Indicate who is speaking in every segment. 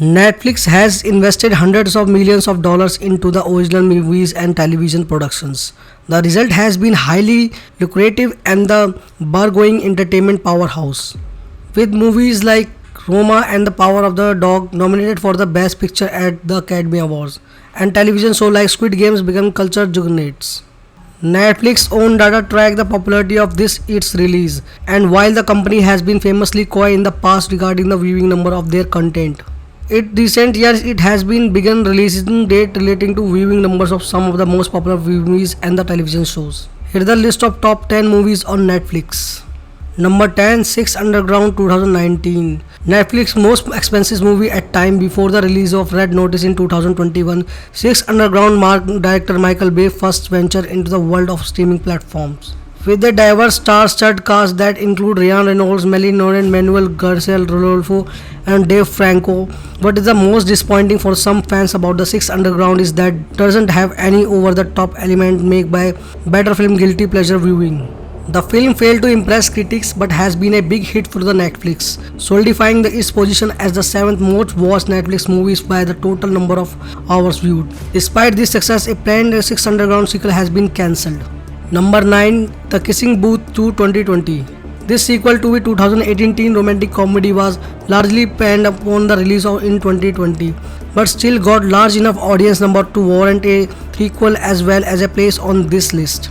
Speaker 1: Netflix has invested hundreds of millions of dollars into the original movies and television productions. The result has been highly lucrative and the bar-going entertainment powerhouse. With movies like Roma and The Power of the Dog nominated for the Best Picture at the Academy Awards, and television shows like Squid Games become culture juggernauts. Netflix own data track the popularity of this its release, and while the company has been famously coy in the past regarding the viewing number of their content, in recent years it has been begun releasing data relating to viewing numbers of some of the most popular movies and the television shows. Here is the list of top 10 movies on Netflix. Number 10, Six Underground 2019. Netflix most expensive movie at time before the release of Red Notice in 2021. Six Underground marked director Michael Bay's first venture into the world of streaming platforms. With a diverse star-studded cast that include Ryan Reynolds, Melanie Laurent, Manuel Garcia Rodolfo, and Dave Franco, what is the most disappointing for some fans about the Six Underground is that doesn't have any over-the-top element made by better film guilty pleasure viewing. The film failed to impress critics but has been a big hit for the Netflix, solidifying its position as the 7th most watched Netflix movies by the total number of hours viewed. Despite this success, a planned Six Underground sequel has been cancelled. Number 9, The Kissing Booth 2 2020. This sequel to a 2018 teen romantic comedy was largely planned upon the release in 2020, but still got large enough audience number to warrant a sequel as well as a place on this list.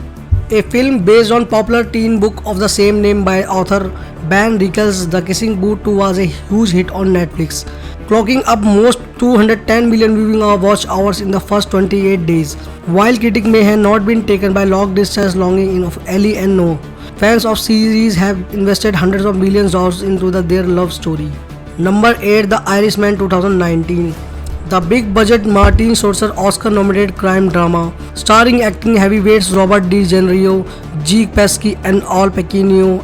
Speaker 1: A film based on popular teen book of the same name by author Ben Rickles, The Kissing Booth 2 was a huge hit on Netflix, clocking up most 210 million viewing watch hours in the first 28 days. While critics may have not been taken by long distance longing of Ellie and No, fans of series have invested hundreds of millions of dollars into their love story. Number 8, The Irishman 2019. The big budget Martin Scorsese Oscar nominated crime drama starring acting heavyweights Robert De Niro, Zeke Pesci and Al Pacino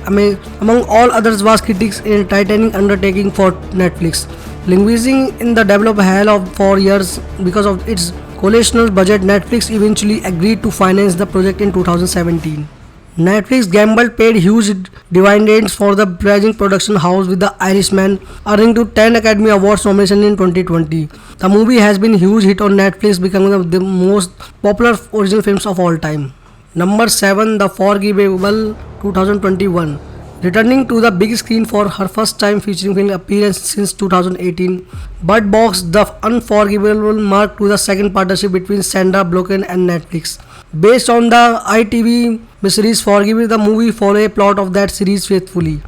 Speaker 1: among all others was critics in a titanic undertaking for Netflix. Languishing in the developed hell of 4 years because of its colossal budget, Netflix eventually agreed to finance the project in 2017. Netflix gambled paid huge dividends for the rising production house with The Irishman, earning to 10 Academy Awards nominations in 2020. The movie has been a huge hit on Netflix, becoming one of the most popular original films of all time. Number 7, The Forgivable 2021. Returning to the big screen for her first time featuring film appearance since 2018, Bird Box The Unforgivable marked to the second partnership between Sandra Bullock and Netflix. Based on the ITV series Forgive, the movie follows a plot of that series faithfully,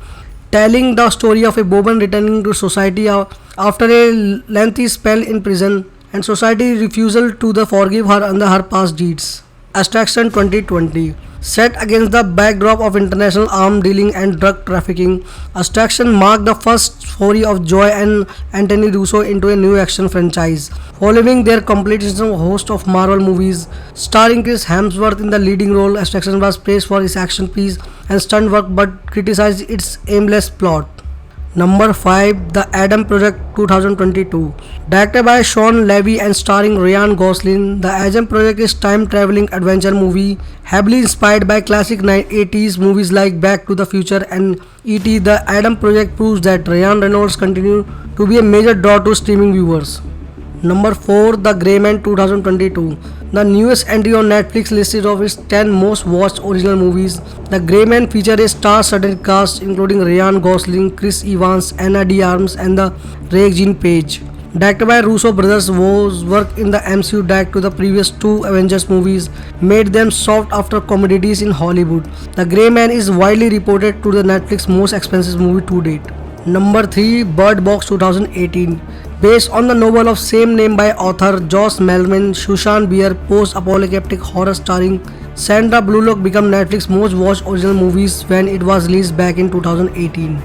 Speaker 1: telling the story of a woman returning to society after a lengthy spell in prison and society's refusal to forgive her under her past deeds. Abstraction 2020. Set against the backdrop of international arms dealing and drug trafficking, Abstraction marked the first foray of Joy and Anthony Russo into a new action franchise. Following their completion of a host of Marvel movies, starring Chris Hemsworth in the leading role, Abstraction was praised for its action piece and stunt work but criticized its aimless plot. Number 5, The Adam Project 2022. Directed by Sean Levy and starring Ryan Gosling, The Adam Project is a time-traveling adventure movie heavily inspired by classic 80s movies like Back to the Future and E.T. The Adam Project proves that Ryan Reynolds continues to be a major draw to streaming viewers. Number 4, The Grey Man 2022. The newest entry on Netflix listed of its 10 most watched original movies. The Grey Man features a star-studded cast including Ryan Gosling, Chris Evans, Anna de Armas and the Regine Page. Directed by Russo brothers, whose work in the MCU direct to the previous 2 Avengers movies made them sought after comedies in Hollywood. The Grey Man is widely reported to the Netflix most expensive movie to date. Number 3, Bird Box 2018. Based on the novel of same name by author Josh Malman, Susan Beer post-apocalyptic horror starring Sandra Bullock became Netflix's most watched original movies when it was released back in 2018.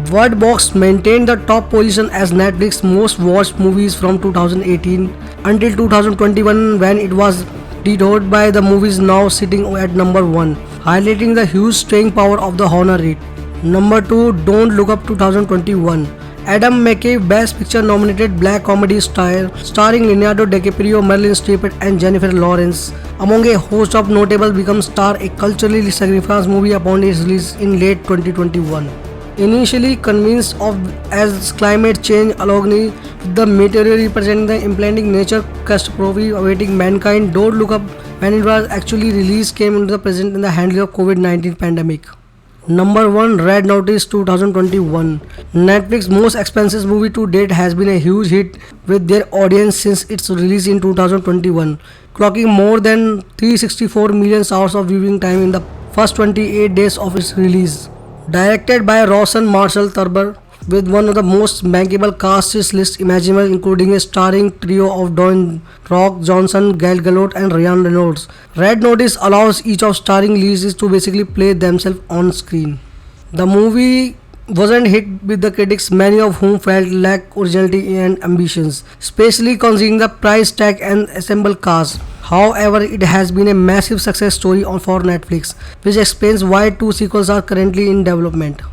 Speaker 1: Bird Box maintained the top position as Netflix's most watched movies from 2018 until 2021 when it was detoured by the movies now sitting at number 1, highlighting the huge staying power of the horror rate. Number 2, Don't Look Up 2021. Adam McKay Best Picture nominated black comedy starring Leonardo DiCaprio, Meryl Streep and Jennifer Lawrence. Among a host of notable become star a culturally significant movie upon its release in late 2021. Initially convinced of as climate change along the meteor representing the impending nature catastrophe awaiting mankind, Don't Look Up, when it was actually released, came into the present in the handle of COVID-19 pandemic. Number 1, Red Notice 2021. Netflix's most expensive movie to date has been a huge hit with their audience since its release in 2021, clocking more than 364 million hours of viewing time in the first 28 days of its release. Directed by Rawson Marshall Thurber, with one of the most bankable casts list imaginable, including a starring trio of Dwayne Rock Johnson, Gal Gadot, and Ryan Reynolds. Red Notice allows each of starring leads to basically play themselves on screen. The movie wasn't hit with the critics, many of whom felt lacked originality and ambitions, especially considering the price tag and assembled cast. However, it has been a massive success story for Netflix, which explains why 2 sequels are currently in development.